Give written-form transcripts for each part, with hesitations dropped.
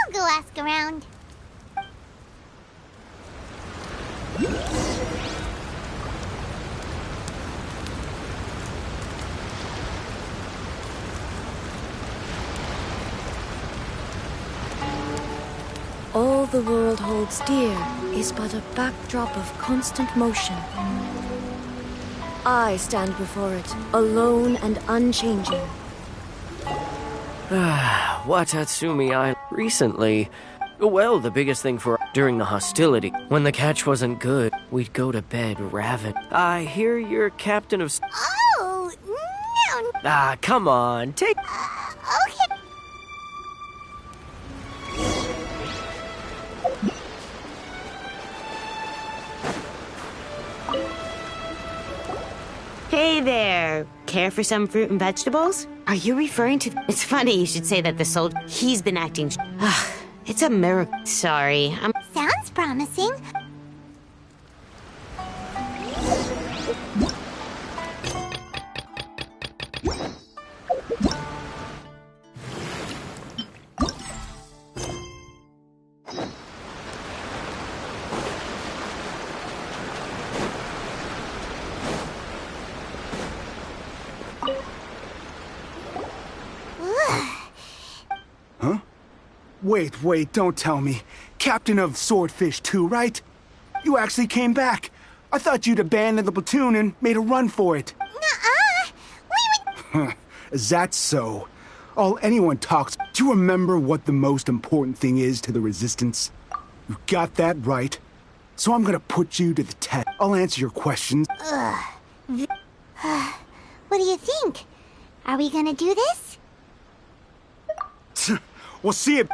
I'll go ask around. All the world holds dear is but a backdrop of constant motion. I stand before it, alone and unchanging. Watatsumi Island. Recently, well, the biggest thing for during the hostility, when the catch wasn't good, we'd go to bed ravened. I hear you're captain of... Oh, no. Come on, take... Okay. Hey there. Care for some fruit and vegetables? Are you referring to... It's funny you should say that the soldier... He's been acting... It's a miracle. Sorry, Sounds promising. Huh? Wait, don't tell me. Captain of Swordfish 2, right? You actually came back. I thought you'd abandoned the platoon and made a run for it. Nuh-uh. We would... Is that so? All anyone talks... Do you remember what the most important thing is to the Resistance? You got that right. So I'm gonna put you to the test. I'll answer your questions. What do you think? Are we gonna do this? We'll see it.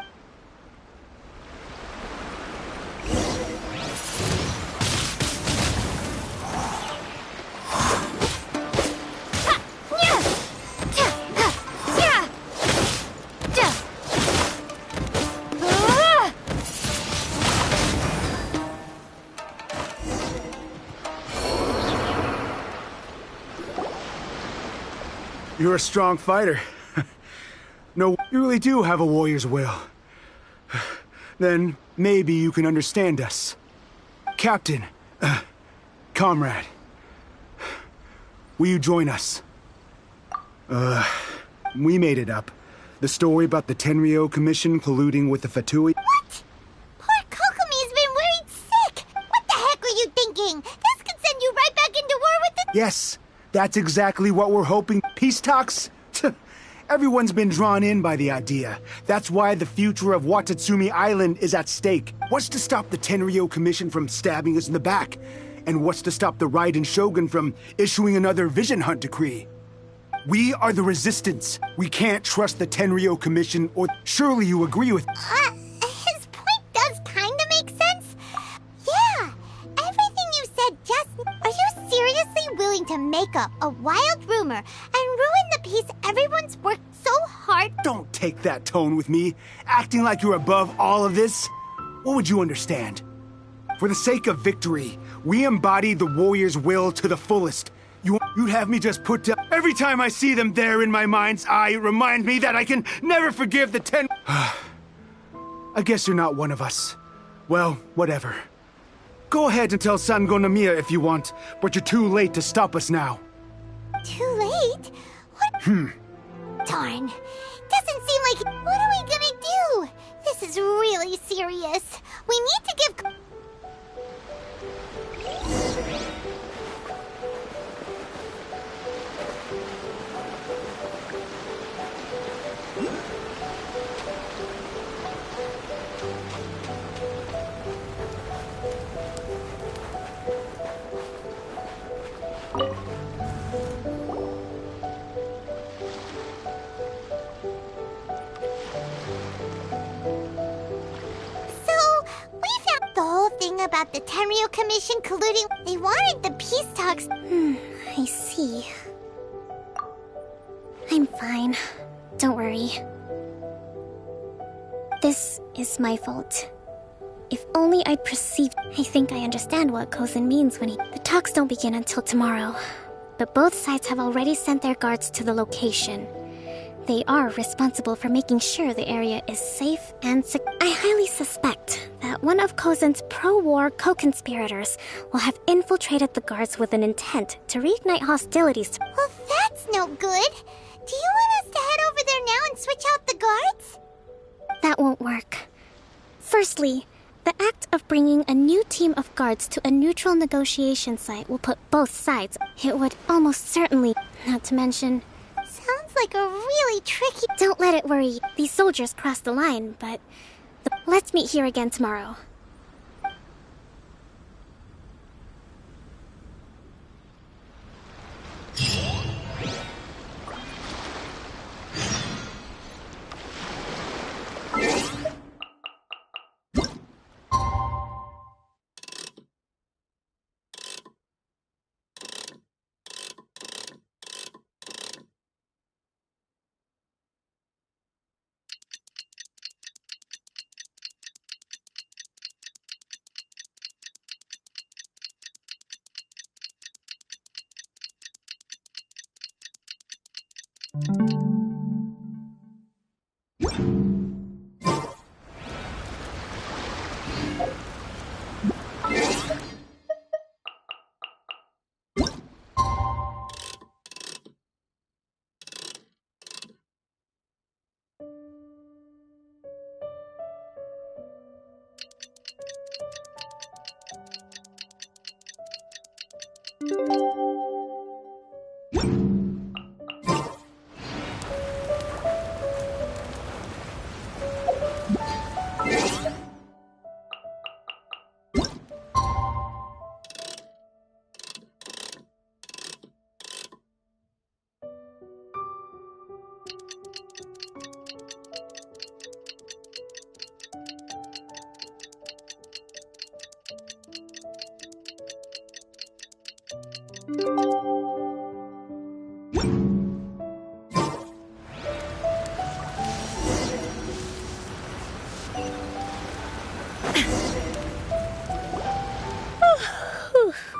You're a strong fighter. No, you really do have a warrior's will. Then maybe you can understand us. Captain, comrade, will you join us? We made it up. The story about the Tenryo Commission colluding with the Fatui. What? Poor Kokomi's been worried sick. What the heck are you thinking? This could send you right back into war with the... Yes, that's exactly what we're hoping. Peace talks? Everyone's been drawn in by the idea. That's why the future of Watatsumi Island is at stake. What's to stop the Tenryo Commission from stabbing us in the back? And what's to stop the Raiden Shogun from issuing another Vision Hunt decree? We are the Resistance. We can't trust the Tenryo Commission or... Surely you agree with... His point does kinda make sense. Yeah, everything you said just... Are you seriously willing to make up a wild rumor and ruin the peace everyone's worked so hard? Don't take that tone with me, acting like you're above all of this. What would you understand? For the sake of victory, we embody the warrior's will to the fullest. You'd have me just put down... Every time I see them there in my mind's eye, it reminds me that I can never forgive the I guess you're not one of us. Well, whatever. Go ahead and tell Sango Nomiya if you want, but you're too late to stop us now. Too late? What? Darn. Doesn't seem like... What are we gonna do? This is really serious. We need to give... about the Tenryo Commission colluding. They wanted the peace talks. I see. I'm fine. Don't worry. This is my fault. If only I'd perceived... I think I understand what Kozen means when he... The talks don't begin until tomorrow. But both sides have already sent their guards to the location. They are responsible for making sure the area is safe and secure. I highly suspect that one of Kozen's pro-war co-conspirators will have infiltrated the guards with an intent to reignite hostilities. Well, that's no good. Do you want us to head over there now and switch out the guards? That won't work. Firstly, the act of bringing a new team of guards to a neutral negotiation site will put both sides. It would almost certainly, not to mention... Sounds like a really tricky... Don't let it worry. These soldiers crossed the line, but... Let's meet here again tomorrow.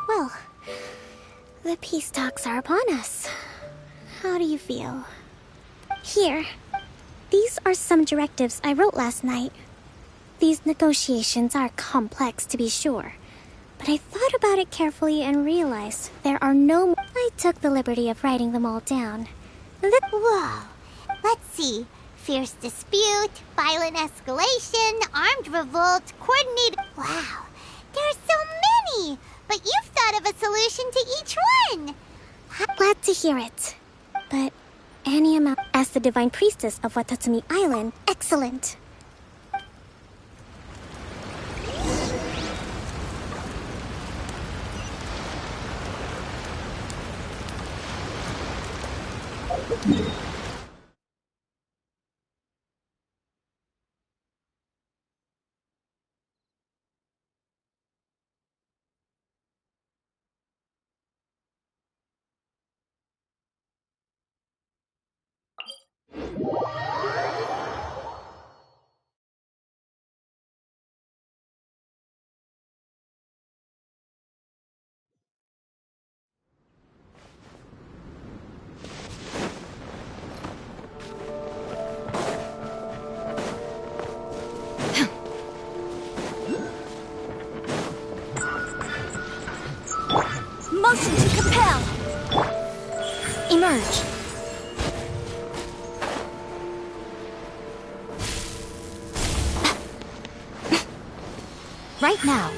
Well, the peace talks are upon us. How do you feel? Here. These are some directives I wrote last night. These negotiations are complex, to be sure. But I thought about it carefully and realized there are no... I took the liberty of writing them all down. Whoa. Let's see. Fierce dispute, violent escalation, armed revolt, coordinated... Wow. There are so many! But you've thought of a solution to each one! Glad to hear it. But any amount... As the Divine Priestess of Watatsumi Island, excellent. Motion to compel! Emerge. Right now.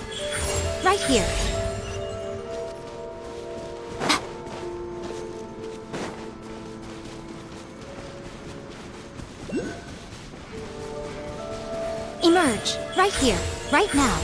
Right here. Emerge. Right here. Right now.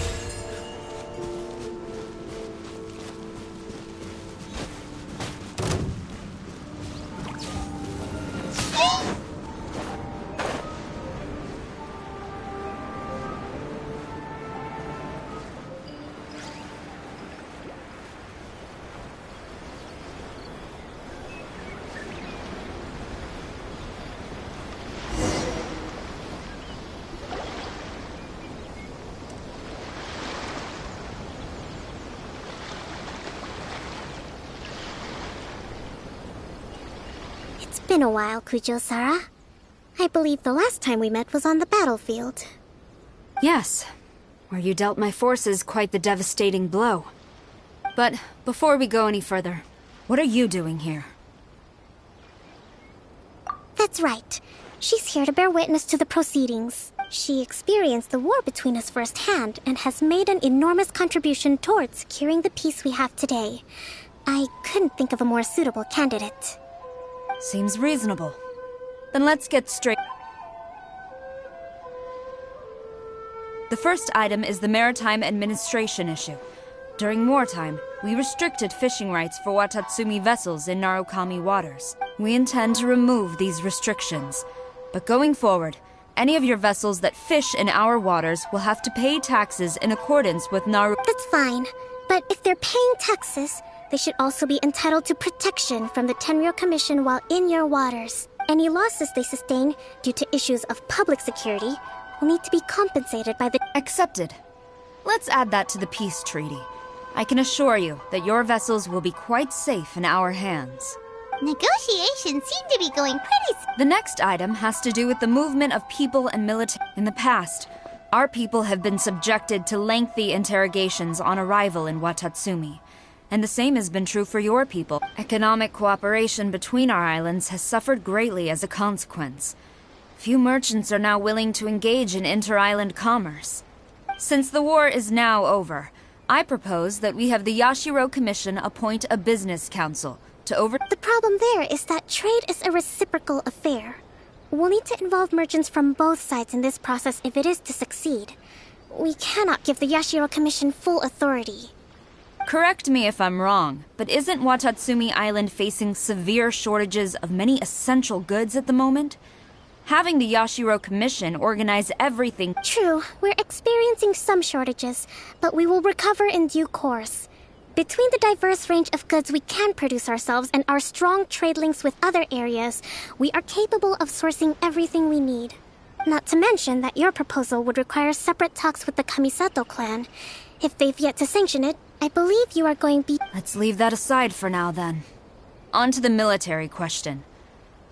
It's been a while, Kujo-Sara. I believe the last time we met was on the battlefield. Yes, where you dealt my forces quite the devastating blow. But before we go any further, what are you doing here? That's right. She's here to bear witness to the proceedings. She experienced the war between us firsthand and has made an enormous contribution towards securing the peace we have today. I couldn't think of a more suitable candidate. Seems reasonable. Then let's get straight. The first item is the Maritime Administration issue. During wartime, we restricted fishing rights for Watatsumi vessels in Narukami waters. We intend to remove these restrictions. But going forward, any of your vessels that fish in our waters will have to pay taxes in accordance with Naru... That's fine. But if they're paying taxes, they should also be entitled to protection from the Tenryou Commission while in your waters. Any losses they sustain due to issues of public security will need to be compensated by the... Accepted. Let's add that to the peace treaty. I can assure you that your vessels will be quite safe in our hands. Negotiations seem to be going pretty The next item has to do with the movement of people and military. In the past, our people have been subjected to lengthy interrogations on arrival in Watatsumi. And the same has been true for your people. Economic cooperation between our islands has suffered greatly as a consequence. Few merchants are now willing to engage in inter-island commerce. Since the war is now over, I propose that we have the Yashiro Commission appoint a business council to The problem there is that trade is a reciprocal affair. We'll need to involve merchants from both sides in this process if it is to succeed. We cannot give the Yashiro Commission full authority. Correct me if I'm wrong, but isn't Watatsumi Island facing severe shortages of many essential goods at the moment? Having the Yashiro Commission organize everything... True, we're experiencing some shortages, but we will recover in due course. Between the diverse range of goods we can produce ourselves and our strong trade links with other areas, we are capable of sourcing everything we need. Not to mention that your proposal would require separate talks with the Kamisato clan. If they've yet to sanction it, I believe you are going to be... Let's leave that aside for now, then. On to the military question.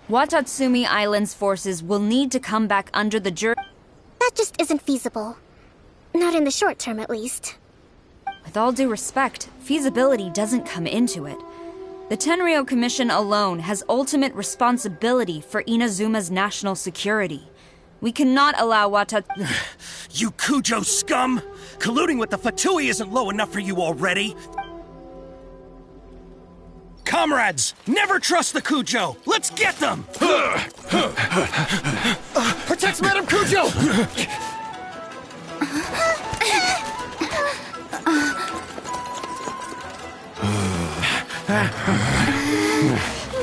Watatsumi Island's forces will need to come back under the That just isn't feasible. Not in the short term, at least. With all due respect, feasibility doesn't come into it. The Tenryou Commission alone has ultimate responsibility for Inazuma's national security. We cannot allow You Kujo scum! Colluding with the Fatui isn't low enough for you already! Comrades, never trust the Kujo! Let's get them! Protect Madame Kujo!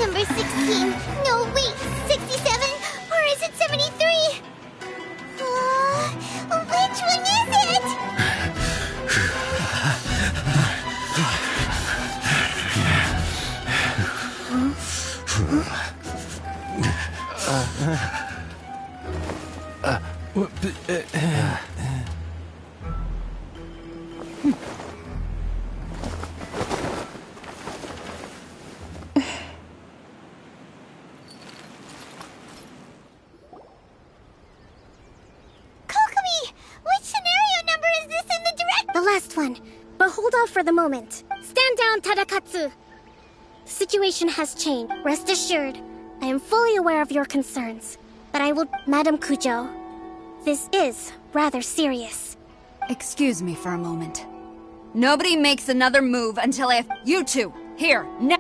Number 16. No, wait. 67? Or is it 73? Which one is it? But hold off for the moment. Stand down, Tadakatsu! The situation has changed. Rest assured, I am fully aware of your concerns. But I will... Madam Kujo, this is rather serious. Excuse me for a moment. Nobody makes another move until I have... You two! Here, now!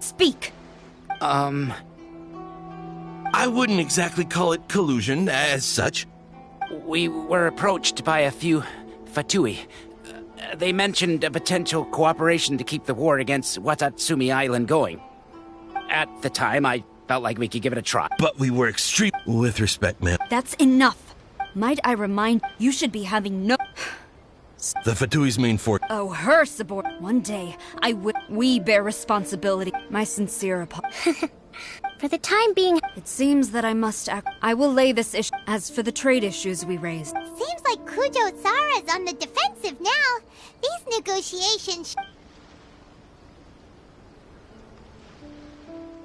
Speak! I wouldn't exactly call it collusion as such. We were approached by a few Fatui. They mentioned a potential cooperation to keep the war against Watatsumi Island going. At the time, I felt like we could give it a try. But we were extreme... With respect, ma'am. That's enough! Might I remind you should be having no... The Fatui's main fort... Oh, her subordinate. One day, we bear responsibility. My sincere apologies. For the time being... It seems that I must act. I will lay this issue. As for the trade issues we raised... Seems like Kujo-sara's on the defensive now. These negotiations...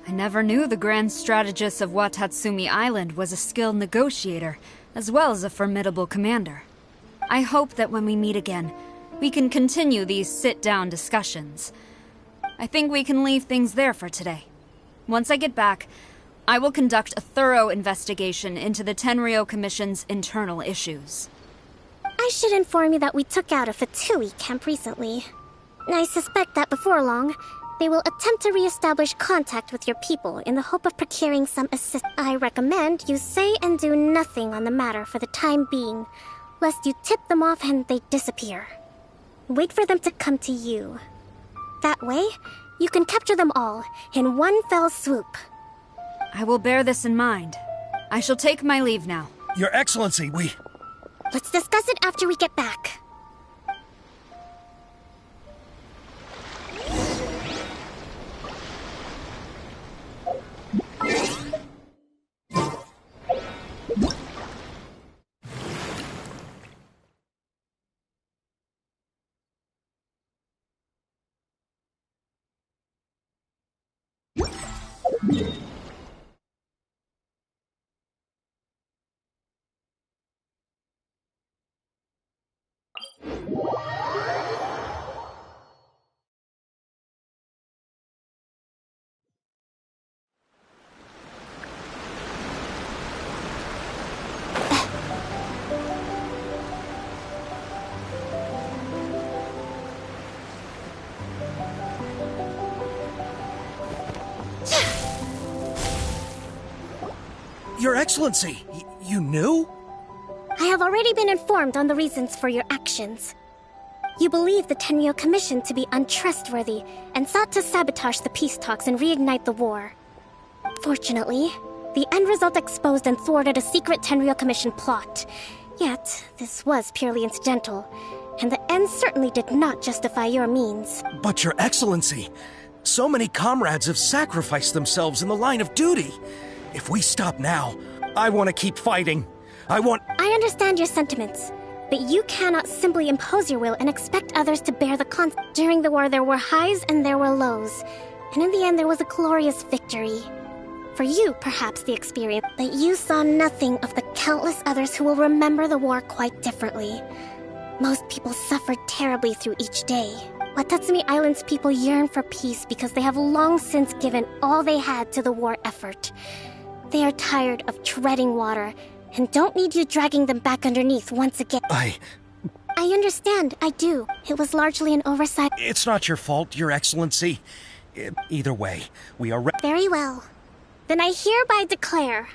I never knew the grand strategist of Watatsumi Island was a skilled negotiator, as well as a formidable commander. I hope that when we meet again, we can continue these sit-down discussions. I think we can leave things there for today. Once I get back, I will conduct a thorough investigation into the Tenryou Commission's internal issues. I should inform you that we took out a Fatui camp recently. I suspect that before long, they will attempt to re-establish contact with your people in the hope of procuring some assistance. I recommend you say and do nothing on the matter for the time being, lest you tip them off and they disappear. Wait for them to come to you. That way, you can capture them all in one fell swoop. I will bear this in mind. I shall take my leave now. Your Excellency, Let's discuss it after we get back. Your Excellency, you knew? I have already been informed on the reasons for your actions. You believe the Tenryou Commission to be untrustworthy and sought to sabotage the peace talks and reignite the war. Fortunately, the end result exposed and thwarted a secret Tenryou Commission plot. Yet, this was purely incidental, and the end certainly did not justify your means. But Your Excellency, so many comrades have sacrificed themselves in the line of duty. If we stop now, I want to keep fighting. I understand your sentiments, but you cannot simply impose your will and expect others to bear the During the war, there were highs and there were lows, and in the end, there was a glorious victory. For you, perhaps the experience, but you saw nothing of the countless others who will remember the war quite differently. Most people suffered terribly through each day. Watatsumi Island's people yearn for peace because they have long since given all they had to the war effort. They are tired of treading water, and don't need you dragging them back underneath once again. I understand, I do. It was largely an oversight. It's not your fault, Your Excellency. Either way, we are Very well. Then I hereby declare...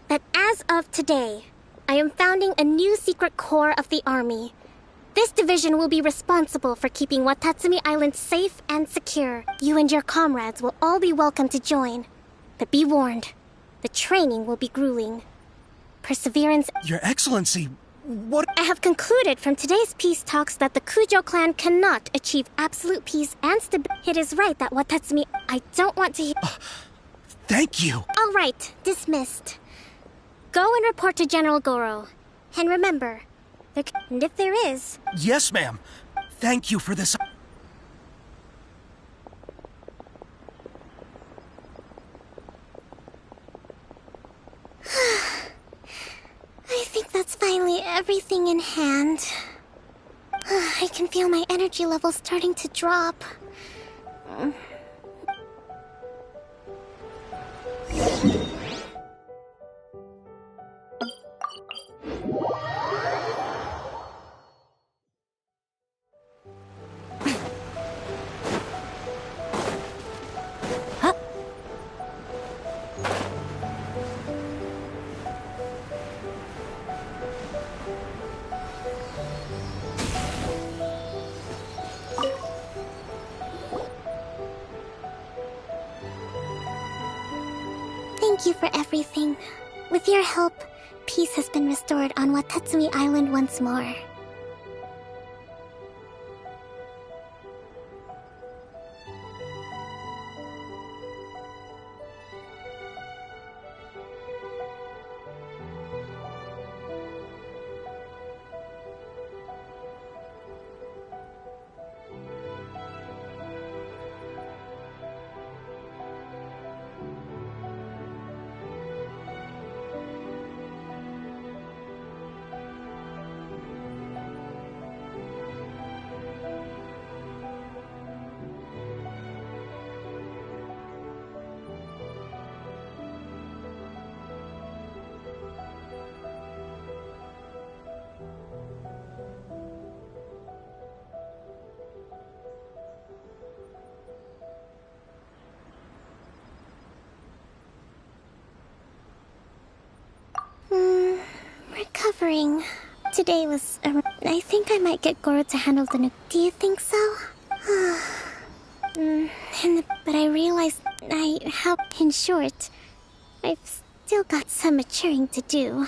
that as of today, I am founding a new secret corps of the army. This division will be responsible for keeping Watatsumi Island safe and secure. You and your comrades will all be welcome to join. But be warned, the training will be grueling. Perseverance... Your Excellency, what... I have concluded from today's peace talks that the Kujo clan cannot achieve absolute peace and stability. It is right that Watatsumi... I don't want to hear... Thank you. All right, dismissed. Go and report to General Goro. And remember, and if there is... Yes, ma'am. Thank you for this... I think that's finally everything in hand. I can feel my energy levels starting to drop. Thank you for everything. With your help, peace has been restored on Watatsumi Island once more. Recovering. Today was I think I might get Goro to handle the Do you think so? But I realized in short, I've still got some maturing to do.